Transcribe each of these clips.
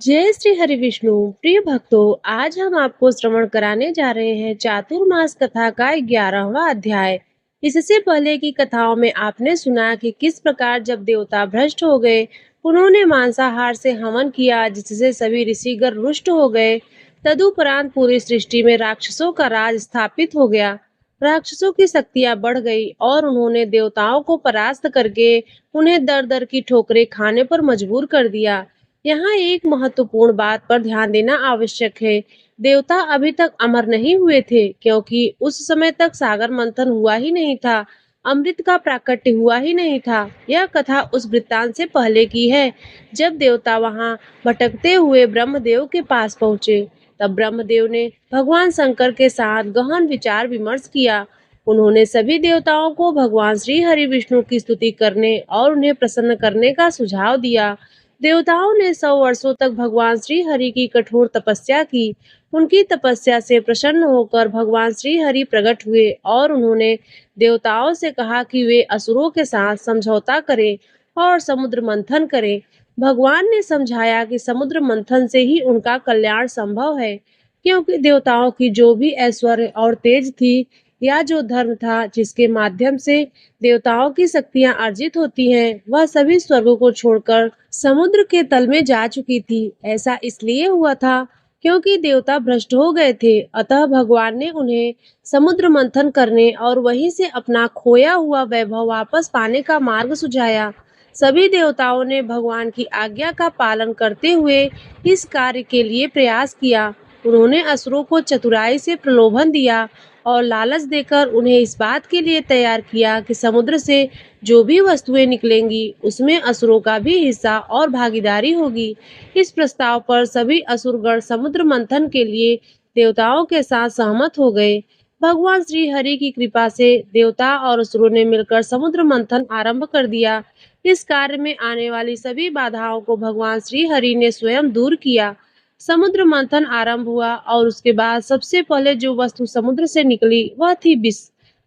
जय श्री हरि विष्णु। प्रिय भक्तों, आज हम आपको श्रवण कराने जा रहे हैं चातुर्मास कथा का 11वां अध्याय। इससे पहले की कथाओं में आपने सुना कि किस प्रकार जब देवता भ्रष्ट हो गए, उन्होंने मांसाहार से हवन किया, जिससे सभी ऋषिगण रुष्ट हो गए। तदुपरांत पूरी सृष्टि में राक्षसों का राज स्थापित हो गया। राक्षसों की शक्तियां बढ़ गई और उन्होंने देवताओं को परास्त करके उन्हें दर दर की ठोकरें खाने पर मजबूर कर दिया। यहाँ एक महत्वपूर्ण बात पर ध्यान देना आवश्यक है। देवता अभी तक अमर नहीं हुए थे, क्योंकि उस समय तक सागर मंथन हुआ ही नहीं था, अमृत का प्राकट्य हुआ ही नहीं था। यह कथा उस वृत्तांत से पहले की है, जब देवता वहां भटकते हुए ब्रह्मदेव के पास पहुंचे। तब ब्रह्मदेव ने भगवान शंकर के साथ गहन विचार विमर्श किया। उन्होंने सभी देवताओं को भगवान श्री हरि विष्णु की स्तुति करने और उन्हें प्रसन्न करने का सुझाव दिया। देवताओं ने 100 वर्षों तक भगवान श्री हरि की कठोर तपस्या की। उनकी तपस्या से प्रसन्न होकर भगवान श्री हरि प्रकट हुए और उन्होंने देवताओं से कहा कि वे असुरों के साथ समझौता करें और समुद्र मंथन करें। भगवान ने समझाया कि समुद्र मंथन से ही उनका कल्याण संभव है, क्योंकि देवताओं की जो भी ऐश्वर्य और तेज थी, या जो धर्म था जिसके माध्यम से देवताओं की शक्तियां अर्जित होती हैं, वह सभी स्वर्ग को छोड़कर समुद्र के तल में जा चुकी थी। ऐसा इसलिए हुआ था क्योंकि देवता भ्रष्ट हो गए थे। अतः भगवान ने उन्हें समुद्र मंथन करने और वहीं से अपना खोया हुआ वैभव वापस पाने का मार्ग सुझाया। सभी देवताओं ने भगवान की आज्ञा का पालन करते हुए इस कार्य के लिए प्रयास किया। उन्होंने असुरों को चतुराई से प्रलोभन दिया और लालच देकर उन्हें इस बात के लिए तैयार किया कि समुद्र से जो भी वस्तुएं निकलेंगी, उसमें असुरों का भी हिस्सा और भागीदारी होगी। इस प्रस्ताव पर सभी असुरगण समुद्र मंथन के लिए देवताओं के साथ सहमत हो गए। भगवान श्री हरि की कृपा से देवता और असुरों ने मिलकर समुद्र मंथन आरंभ कर दिया। इस कार्य में आने वाली सभी बाधाओं को भगवान श्री हरि ने स्वयं दूर किया। समुद्र मंथन आरंभ हुआ और उसके बाद सबसे पहले जो वस्तु समुद्र से निकली वह थी विष।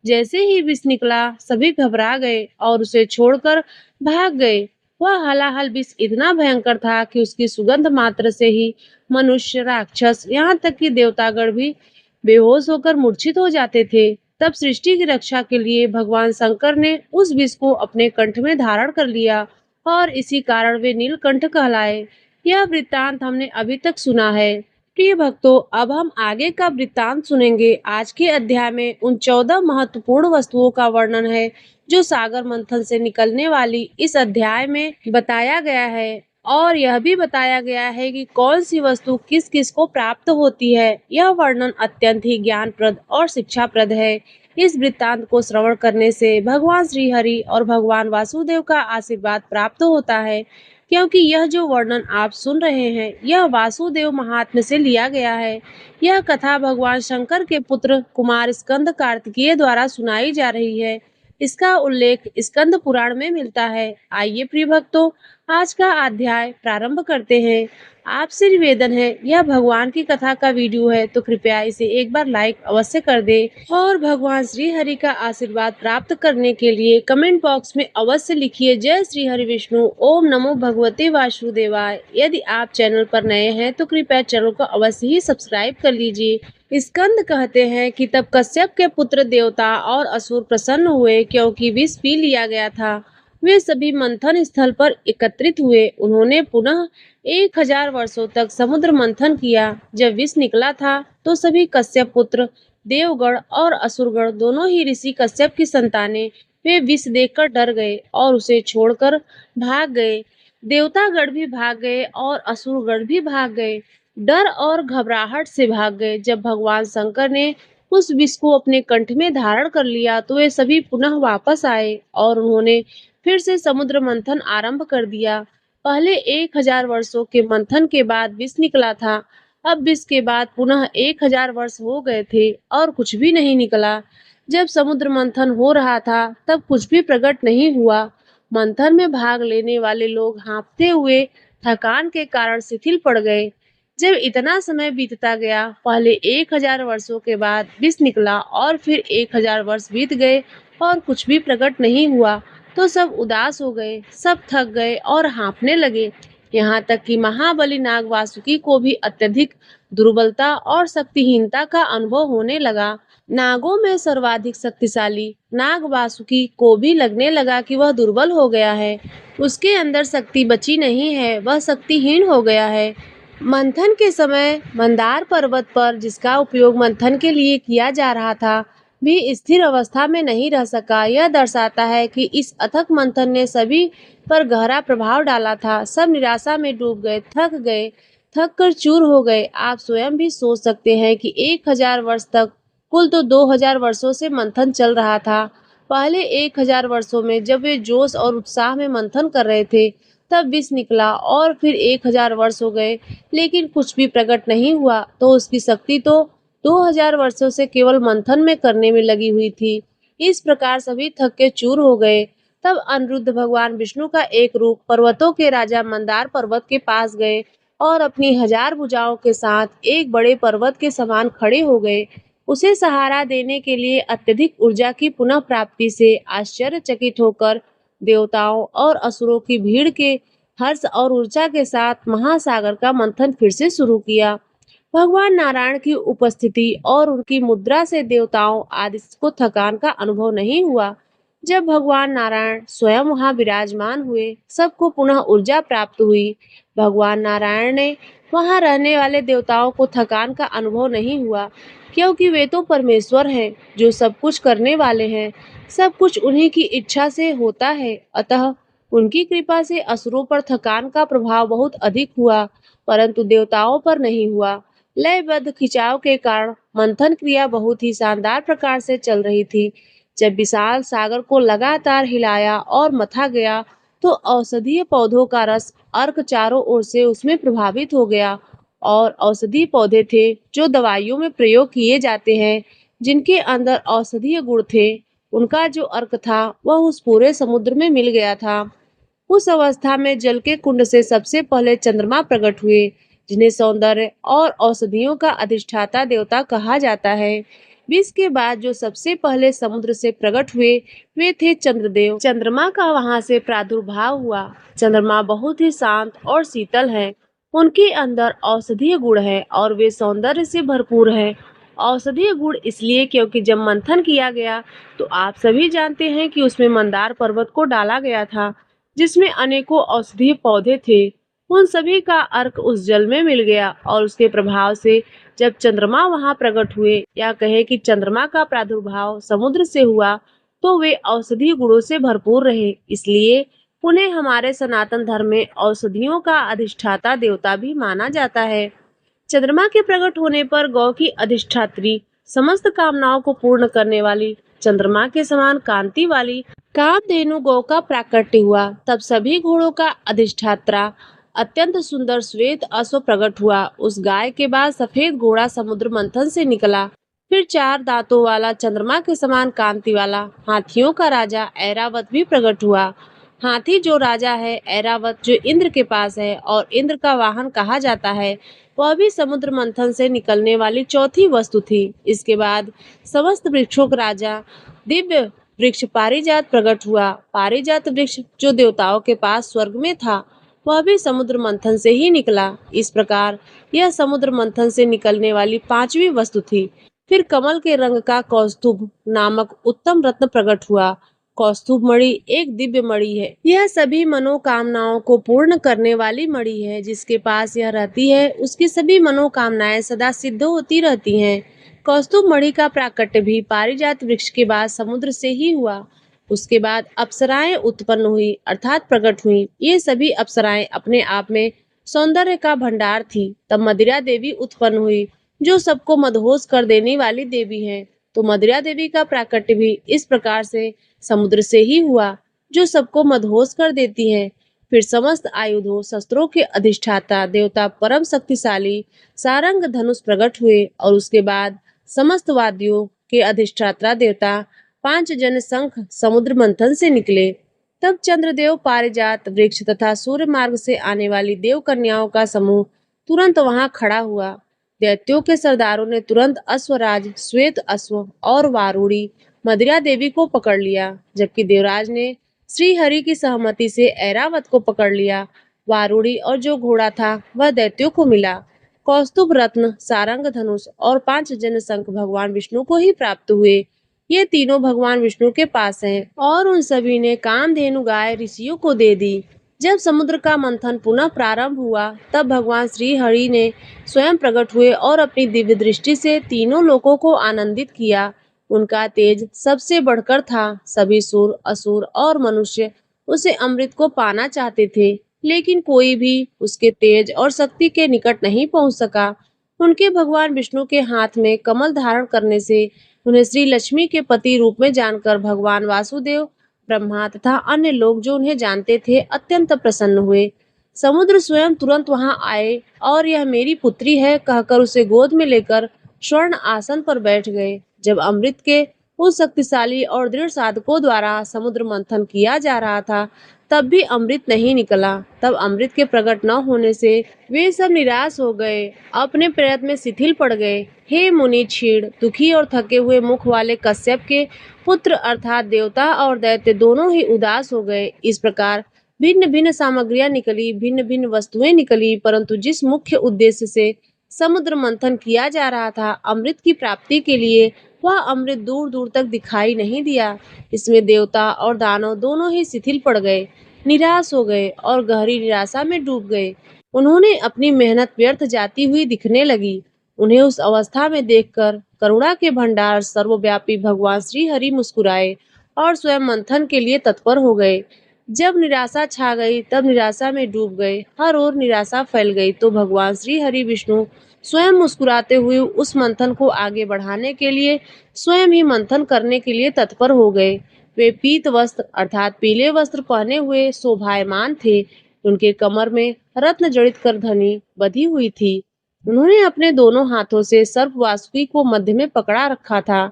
जैसे ही विष निकला, सभी घबरा गए और उसे छोड़कर भाग गए। वह हलाहल विष इतना भयंकर था कि उसकी सुगंध मात्र से ही मनुष्य, राक्षस, यहाँ तक कि देवतागण भी बेहोश होकर मूर्छित हो जाते थे। तब सृष्टि की रक्षा के लिए भगवान शंकर ने उस विष को अपने कंठ में धारण कर लिया और इसी कारण वे नीलकंठ कहलाए। यह वृत्तांत हमने अभी तक सुना है। प्रिय भक्तों, अब हम आगे का वृत्तांत सुनेंगे। आज के अध्याय में उन 14 महत्वपूर्ण वस्तुओं का वर्णन है जो सागर मंथन से निकलने वाली इस अध्याय में बताया गया है, और यह भी बताया गया है कि कौन सी वस्तु किस किस को प्राप्त होती है। यह वर्णन अत्यंत ही ज्ञानप्रद और शिक्षाप्रद है। इस वृत्तांत को श्रवण करने से भगवान श्री हरि और भगवान वासुदेव का आशीर्वाद प्राप्त होता है, क्योंकि यह जो वर्णन आप सुन रहे हैं, यह वासुदेव महात्म्य से लिया गया है। यह कथा भगवान शंकर के पुत्र कुमार स्कंद कार्तिकेय द्वारा सुनाई जा रही है। इसका उल्लेख स्कंद पुराण में मिलता है। आइए प्रिय भक्तों, आज का अध्याय प्रारंभ करते हैं। आपसे निवेदन है, यह भगवान की कथा का वीडियो है, तो कृपया इसे एक बार लाइक अवश्य कर दें और भगवान श्री हरि का आशीर्वाद प्राप्त करने के लिए कमेंट बॉक्स में अवश्य लिखिए जय श्री हरि विष्णु, ओम नमो भगवते वासुदेवाय। यदि आप चैनल पर नए हैं तो कृपया चैनल को अवश्य ही सब्सक्राइब कर लीजिए। स्कंद कहते हैं कि तब कश्यप के पुत्र देवता और असुर प्रसन्न हुए, क्योंकि विष पी लिया गया था। वे सभी मंथन स्थल पर एकत्रित हुए। उन्होंने पुनः 1000 वर्षों तक समुद्र मंथन किया। जब विष निकला था तो सभी कश्यप पुत्र, देवगण और असुरगण, दोनों ही ऋषि कश्यप की संतानें, वे विष देखकर डर गए और उसे छोड़कर भाग गए। देवतागण भी भाग गए और असुरगण भी भाग गए, डर और घबराहट से भाग गए। जब भगवान शंकर ने उस विष को अपने कंठ में धारण कर लिया तो वे सभी पुनः वापस आए और उन्होंने फिर से समुद्र मंथन आरंभ कर दिया। पहले 1000 वर्षों के मंथन के बाद विष निकला था। अब विष के बाद पुनः 1000 वर्ष हो गए थे और कुछ भी नहीं निकला। जब समुद्र मंथन हो रहा था तब कुछ भी प्रकट नहीं हुआ। मंथन में भाग लेने वाले लोग हाँफते हुए थकान के कारण शिथिल पड़ गए। जब इतना समय बीतता गया, पहले 1000 वर्षों के बाद विष निकला और फिर 1000 वर्ष बीत गए और कुछ भी प्रकट नहीं हुआ, तो सब उदास हो गए, सब थक गए और हाँफने लगे। यहाँ तक कि महाबली नाग वासुकी को भी अत्यधिक दुर्बलता और शक्तिहीनता का अनुभव होने लगा। नागों में सर्वाधिक शक्तिशाली नाग वासुकी को भी लगने लगा कि वह दुर्बल हो गया है, उसके अंदर शक्ति बची नहीं है, वह शक्तिहीन हो गया है। मंथन के समय मंदार पर्वत पर जिसका उपयोग मंथन के लिए किया जा रहा था, भी स्थिर अवस्था में नहीं रह सका। यह दर्शाता है कि इस अथक मंथन ने सभी पर गहरा प्रभाव डाला था। सब निराशा में डूब गए, थक कर चूर हो गए। आप स्वयं भी सोच सकते हैं कि 1000 वर्ष तक, कुल तो 2000 वर्षों से मंथन चल रहा था। पहले 1000 वर्षों में जब वे जोश और उत्साह में मंथन कर रहे थे, तब विष निकला और फिर 1000 वर्ष हो गए, लेकिन कुछ भी प्रकट नहीं हुआ। तो उसकी शक्ति तो 2000 वर्षों से केवल मंथन में करने में लगी हुई थी। इस प्रकार सभी थक के चूर हो गए। तब अनिरुद्ध भगवान विष्णु का एक रूप पर्वतों के राजा मंदार पर्वत के पास गए और अपनी 1000 भुजाओं के साथ एक बड़े पर्वत के समान खड़े हो गए। उसे सहारा देने के लिए अत्यधिक ऊर्जा की पुनः प्राप्ति से आश्चर्यचकित होकर देवताओं और असुरों की भीड़ के हर्ष और ऊर्जा के साथ महासागर का मंथन फिर से शुरू किया। भगवान नारायण की उपस्थिति और उनकी मुद्रा से देवताओं आदि को थकान का अनुभव नहीं हुआ। जब भगवान नारायण स्वयं वहां विराजमान हुए, सबको पुनः ऊर्जा प्राप्त हुई। भगवान नारायण ने वहां रहने वाले देवताओं को थकान का अनुभव नहीं हुआ, क्योंकि वे तो परमेश्वर हैं जो सब कुछ करने वाले हैं। सब कुछ उन्हीं की इच्छा से होता है, अतः उनकी कृपा से असुरों पर थकान का प्रभाव बहुत अधिक हुआ, परंतु देवताओं पर नहीं हुआ। लयबद्ध खिंचाव के कारण मंथन क्रिया बहुत ही शानदार प्रकार से चल रही थी। जब विशाल सागर को लगातार हिलाया और मथा गया, तो औषधीय पौधों का रस अर्क चारों ओर से उसमें प्रभावित हो गया। और औषधीय पौधे थे जो दवाइयों में प्रयोग किए जाते हैं, जिनके अंदर औषधीय गुण थे, उनका जो अर्क था वह उस पूरे समुद्र में मिल गया था। उस अवस्था में जल के कुंड से सबसे पहले चंद्रमा प्रकट हुए, जिन्हें सौंदर्य और औषधियों का अधिष्ठाता देवता कहा जाता है। विष के बाद जो सबसे पहले समुद्र से प्रकट हुए, वे थे चंद्रदेव। चंद्रमा का वहां से प्रादुर्भाव हुआ। चंद्रमा बहुत ही शांत और शीतल है। उनके अंदर औषधीय गुण है और वे सौंदर्य से भरपूर है। औषधीय गुण इसलिए क्योंकि जब मंथन किया गया, तो आप सभी जानते हैं कि उसमें मंदार पर्वत को डाला गया था, जिसमें अनेकों औषधीय पौधे थे। उन सभी का अर्क उस जल में मिल गया और उसके प्रभाव से जब चंद्रमा वहां प्रकट हुए, या कहे कि चंद्रमा का प्रादुर्भाव समुद्र से हुआ, तो वे औषधीय गुणों से भरपूर रहे। इसलिए उन्हें हमारे सनातन धर्म में औषधियों का अधिष्ठाता देवता भी माना जाता है। चंद्रमा के प्रकट होने पर गौ की अधिष्ठात्री, समस्त कामनाओं को पूर्ण करने वाली, चंद्रमा के समान कांति वाली कामधेनु गौ का प्राकट्य हुआ। तब सभी घोड़ों का अधिष्ठात्रा अत्यंत सुंदर श्वेत अश्व प्रकट हुआ। उस गाय के बाद सफेद घोड़ा समुद्र मंथन से निकला। फिर 4 दांतों वाला, चंद्रमा के समान कांति वाला हाथियों का राजा ऐरावत भी प्रकट हुआ। हाथी जो राजा है, ऐरावत जो इंद्र के पास है और इंद्र का वाहन कहा जाता है, वह भी समुद्र मंथन से निकलने वाली चौथी वस्तु थी। इसके बाद समस्त वृक्षों का राजा दिव्य वृक्ष पारिजात प्रकट हुआ। पारिजात वृक्ष जो देवताओं के पास स्वर्ग में था, वह भी समुद्र मंथन से ही निकला। इस प्रकार यह समुद्र मंथन से निकलने वाली 5वीं वस्तु थी। फिर कमल के रंग का कौस्तुभ नामक उत्तम रत्न प्रकट हुआ। कौस्तुभ मणि एक दिव्य मणि है। यह सभी मनोकामनाओं को पूर्ण करने वाली मणि है। जिसके पास यह रहती है, उसकी सभी मनोकामनाएं सदा सिद्ध होती रहती हैं। कौस्तुभ मणि का प्राकट्य भी पारिजात वृक्ष के बाद समुद्र से ही हुआ। उसके बाद अप्सराएं उत्पन्न हुई, अर्थात प्रकट हुई। ये सभी अप्सराएं अपने आप में सौंदर्य का भंडार थी। तब मदिरा देवी उत्पन्न हुई, जो सबको मदहोश कर देने वाली देवी है। तो मदिरा देवी का प्राकट्य भी इस प्रकार से समुद्र से ही हुआ, जो सबको मदहोश कर देती है। फिर समस्त आयुधों शस्त्रों के अधिष्ठाता देवता परम शक्तिशाली सारंग धनुष प्रकट हुए, और उसके बाद समस्त वाद्यों के अधिष्ठाता देवता 5 जन शंख समुद्र मंथन से निकले। तब चंद्रदेव, पारिजात वृक्ष तथा सूर्य मार्ग से आने वाली देव कन्याओं का समूह तुरंत वहां खड़ा हुआ। दैत्यों के सरदारों ने तुरंत अश्वराज, श्वेत अश्व और वारुणी मदिरा देवी को पकड़ लिया, जबकि देवराज ने श्री हरि की सहमति से ऐरावत को पकड़ लिया। वारुणी और जो घोड़ा था वह दैत्यों को मिला। कौस्तुभ रत्न, सारंग धनुष और 5 जन शंख भगवान विष्णु को ही प्राप्त हुए। ये तीनों भगवान विष्णु के पास हैं और उन सभी ने कामधेनु गाय ऋषियों को दे दी। जब समुद्र का मंथन पुनः प्रारंभ हुआ तब भगवान श्री हरि ने स्वयं प्रकट हुए और अपनी दिव्य दृष्टि से तीनों लोकों को आनंदित किया। उनका तेज सबसे बढ़कर था। सभी सुर, असुर और मनुष्य उसे अमृत को पाना चाहते थे, लेकिन कोई भी उसके तेज और शक्ति के निकट नहीं पहुंच सका। उनके भगवान विष्णु के हाथ में कमल धारण करने से उन्हें श्री लक्ष्मी के पति रूप में जानकर भगवान वासुदेव, ब्रह्मा तथा अन्य लोग जो उन्हें जानते थे अत्यंत प्रसन्न हुए। समुद्र स्वयं तुरंत वहां आए और यह मेरी पुत्री है कहकर उसे गोद में लेकर स्वर्ण आसन पर बैठ गए। जब अमृत के उस शक्तिशाली और दृढ़ साधकों द्वारा समुद्र मंथन किया जा रहा था तब भी अमृत नहीं निकला। तब अमृत के प्रकट न होने से वे सब निराश हो गए, अपने प्रयत्न में शिथिल पड़ गए। हे मुनि क्षीण, दुखी और थके हुए मुख वाले कश्यप के पुत्र अर्थात देवता और दैत्य दोनों ही उदास हो गए। इस प्रकार भिन्न भिन्न सामग्रियां निकली, भिन्न भिन्न वस्तुएं निकली, परंतु जिस मुख्य उद्देश्य से समुद्र मंथन किया जा रहा था, अमृत की प्राप्ति के लिए, वह अमृत दूर दूर तक दिखाई नहीं दिया। इसमें देवता और दानव दोनों ही शिथिल पड़ गए, निराश हो गए और गहरी निराशा में डूब गए। उन्होंने अपनी मेहनत व्यर्थ जाती हुई दिखने लगी। उन्हें उस अवस्था में देखकर करुणा के भंडार सर्वव्यापी भगवान श्री हरि मुस्कुराए और स्वयं मंथन के लिए तत्पर हो गए। जब निराशा छा गई तब निराशा में डूब गए, हर ओर निराशा फैल गई तो भगवान श्री हरि विष्णु स्वयं मुस्कुराते हुए उस मंथन को आगे बढ़ाने के लिए स्वयं ही मंथन करने के लिए तत्पर हो गए। वे पीत वस्त्र अर्थात पीले वस्त्र पहने हुए शोभायमान थे। उनके कमर में रत्न जड़ित करधनी बंधी हुई थी। उन्होंने अपने दोनों हाथों से सर्प वासुकी को मध्य में पकड़ा रखा था।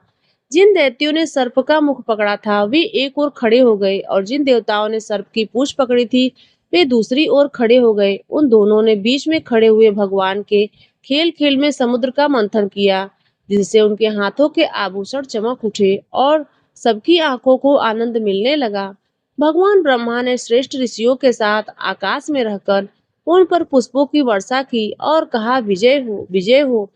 जिन दैत्यों ने सर्प का मुख पकड़ा था वे एक ओर खड़े हो गए और जिन देवताओं ने सर्प की पूंछ पकड़ी थी वे दूसरी ओर खड़े हो गए। उन दोनों ने बीच में खड़े हुए भगवान के खेल खेल में समुद्र का मंथन किया, जिससे उनके हाथों के आभूषण चमक उठे और सबकी आंखों को आनंद मिलने लगा। भगवान ब्रह्मा ने श्रेष्ठ ऋषियों के साथ आकाश में रहकर उन पर पुष्पों की वर्षा की और कहा, विजय हो, विजय हो।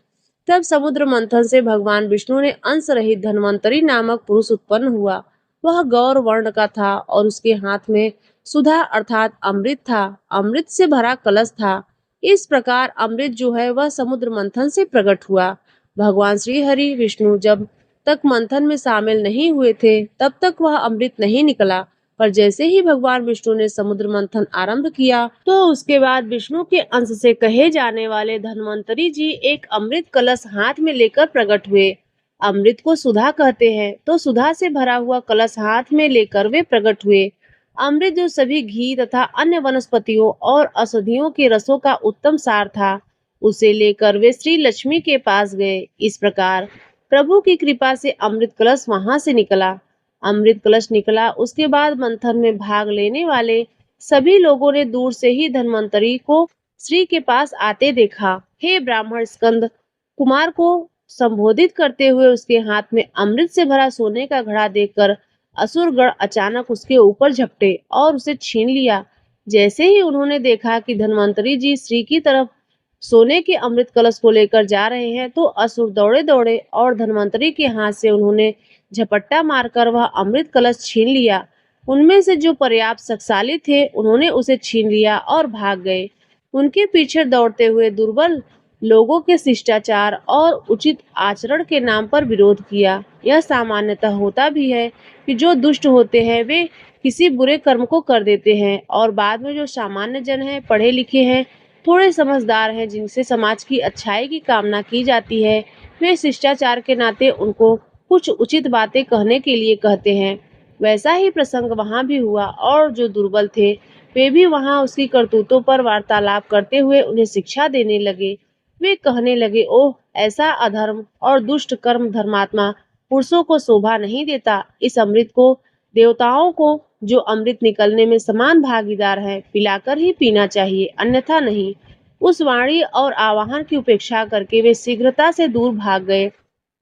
तब समुद्र मंथन से भगवान विष्णु ने अंश रहित धन्वंतरी नामक पुरुष उत्पन्न हुआ। वह गौर वर्ण का था और उसके हाथ में सुधा अर्थात अमृत था। अमृत से भरा कलश था। इस प्रकार अमृत जो है वह समुद्र मंथन से प्रकट हुआ। भगवान श्री हरि विष्णु जब तक मंथन में शामिल नहीं हुए थे तब तक वह अमृत नहीं निकला, पर जैसे ही भगवान विष्णु ने समुद्र मंथन आरंभ किया तो उसके बाद विष्णु के अंश से कहे जाने वाले धन्वंतरी जी एक अमृत कलश हाथ में लेकर प्रकट हुए। अमृत को सुधा कहते हैं, तो सुधा से भरा हुआ कलश हाथ में लेकर वे प्रकट हुए। अमृत जो सभी घी तथा अन्य वनस्पतियों और औषधियों के रसों का उत्तम सार था, उसे लेकर वे श्री लक्ष्मी के पास गए। इस प्रकार प्रभु की कृपा से अमृत कलश वहां से निकला। अमृत कलश निकला, उसके बाद मंथन में भाग लेने वाले सभी लोगों ने दूर से ही धन्वंतरी को श्री के पास आते देखा। हे ब्राह्मण स्कंद कुमार को संबोधित करते हुए उसके हाथ में अमृत से भरा सोने का घड़ा देखकर असुरगण अचानक उसके ऊपर झपटे और उसे छीन लिया। जैसे ही उन्होंने देखा कि धन्वंतरी जी श्री की तरफ सोने के अमृत कलश को लेकर जा रहे हैं तो असुर दौड़े दौड़े और धन्वंतरी के हाथ से उन्होंने झपट्टा मारकर वह अमृत कलश छीन लिया। उनमें से जो पर्याप्त शक्तिशाली थे उन्होंने उसे छीन लिया और भाग गए। उनके पीछे दौड़ते हुए दुर्बल लोगों के शिष्टाचार और उचित आचरण के नाम पर विरोध किया। यह सामान्यतः होता भी है कि जो दुष्ट होते हैं वे किसी बुरे कर्म को कर देते हैं और बाद में जो सामान्य जन हैं, पढ़े लिखे हैं, थोड़े समझदार हैं, जिनसे समाज की अच्छाई की कामना की जाती है, वे शिष्टाचार के नाते उनको कुछ उचित बातें कहने के लिए कहते हैं। वैसा ही प्रसंग वहां भी हुआ और जो दुर्बल थे वे भी वहां उसकी करतूतों पर वार्तालाप करते हुए उन्हें शिक्षा देने लगे। वे कहने लगे, ओह, ऐसा अधर्म और दुष्ट कर्म धर्मात्मा पुरुषों को शोभा नहीं देता। इस अमृत को देवताओं को, जो अमृत निकलने में समान भागीदार है, पिलाकर ही पीना चाहिए, अन्यथा नहीं। उस वाणी और आवाहन की उपेक्षा करके वे शीघ्रता से दूर भाग गए।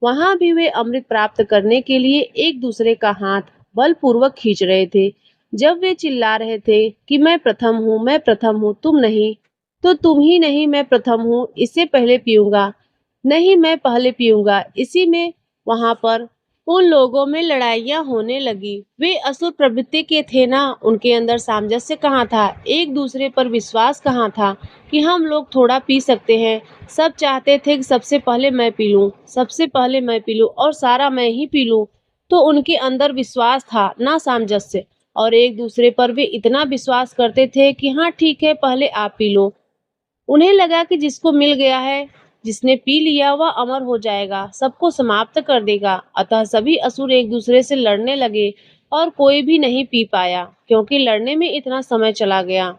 वहां भी वे अमृत प्राप्त करने के लिए एक दूसरे का हाथ बलपूर्वक खींच रहे थे। जब वे चिल्ला रहे थे कि मैं प्रथम हूँ, तुम नहीं, तो तुम ही नहीं, मैं प्रथम हूँ, इससे पहले पीऊंगा, नहीं मैं पहले पीऊंगा। इसी में वहां पर उन लोगों में लड़ाइयां होने लगी। वे असुर प्रवृत्ति के थे ना, उनके अंदर सामंजस्य कहाँ था, एक दूसरे पर विश्वास कहाँ था कि हम लोग थोड़ा पी सकते हैं। सब चाहते थे कि सबसे पहले मैं पी लूं, सबसे पहले मैं पी लूं और सारा मैं ही पी लूं। तो उनके अंदर विश्वास था ना सामंजस्य, और एक दूसरे पर वे इतना विश्वास करते थे कि हाँ ठीक है, पहले आप पी लो। उन्हें लगा कि जिसको मिल गया है, जिसने पी लिया वह अमर हो जाएगा, सबको समाप्त कर देगा। अतः सभी असुर एक दूसरे से लड़ने लगे और कोई भी नहीं पी पाया, क्योंकि लड़ने में इतना समय चला गया।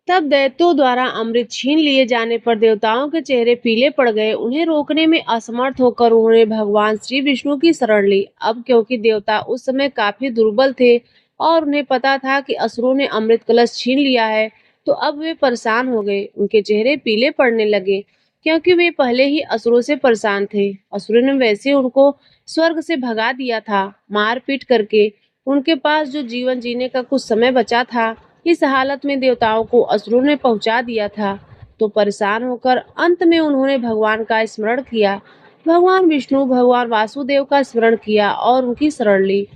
तब दैत्यों द्वारा अमृत छीन लिए जाने पर देवताओं के चेहरे पीले पड़ गए। उन्हें रोकने में असमर्थ होकर उन्होंने भगवान श्री विष्णु की शरण ली। अब क्योंकि देवता उस समय काफी दुर्बल थे और उन्हें पता था कि असुरों ने अमृत कलश छीन लिया है, तो अब वे परेशान हो गए। उनके चेहरे पीले पड़ने लगे, क्योंकि वे पहले ही असुरों से परेशान थे। असुरों ने वैसे उनको स्वर्ग से भगा दिया था, मार पीट करके। उनके पास जो जीवन जीने का कुछ समय बचा था, इस हालत में देवताओं को असुरों ने पहुंचा दिया था। तो परेशान होकर अंत में उन्होंने भगवान का स्मरण किया, भगवान विष्णु, भगवान वासुदेव का स्मरण किया और उनकी शरण ली।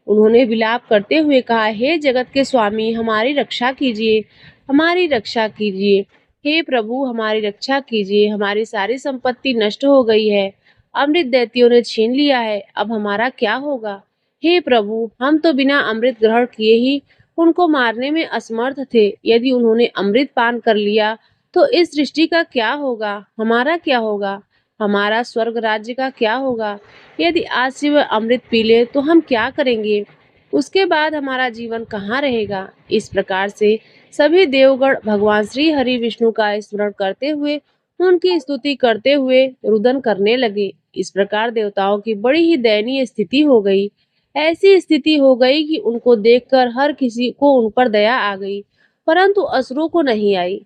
उन्होंने विलाप करते हुए कहा, हे जगत के स्वामी, हमारी रक्षा कीजिए, हमारी रक्षा कीजिए। हे प्रभु, हमारी रक्षा कीजिए, हमारी सारी संपत्ति नष्ट हो गई है, अमृत दैत्यों ने छीन लिया है, अब हमारा क्या होगा। हे प्रभु, हम तो बिना अमृत ग्रहण किए ही उनको मारने में असमर्थ थे। यदि उन्होंने अमृत पान कर लिया तो इस सृष्टि का क्या होगा, हमारा क्या होगा, हमारा स्वर्ग राज्य का क्या होगा। यदि आज से वह अमृत पी ले तो हम क्या करेंगे, उसके बाद हमारा जीवन कहाँ रहेगा। इस प्रकार से सभी देवगण भगवान श्री हरि विष्णु का स्मरण करते हुए, उनकी स्तुति करते हुए रुदन करने लगे। इस प्रकार देवताओं की बड़ी ही दयनीय स्थिति हो गई। ऐसी स्थिति हो गई कि उनको देखकर हर किसी को उन पर दया आ गई, परंतु असुरों को नहीं आई।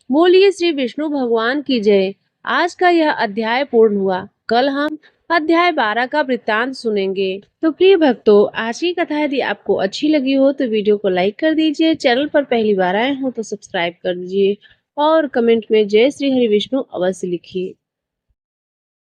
बोलिए श्री विष्णु भगवान की जय। आज का यह अध्याय पूर्ण हुआ। कल हम अध्याय 12 का वृत्तांत सुनेंगे। तो प्रिय भक्तों, आज की कथा यदि आपको अच्छी लगी हो तो वीडियो को लाइक कर दीजिए, चैनल पर पहली बार आए हो तो सब्सक्राइब कर दीजिए और कमेंट में जय श्री हरि विष्णु अवश्य लिखिए।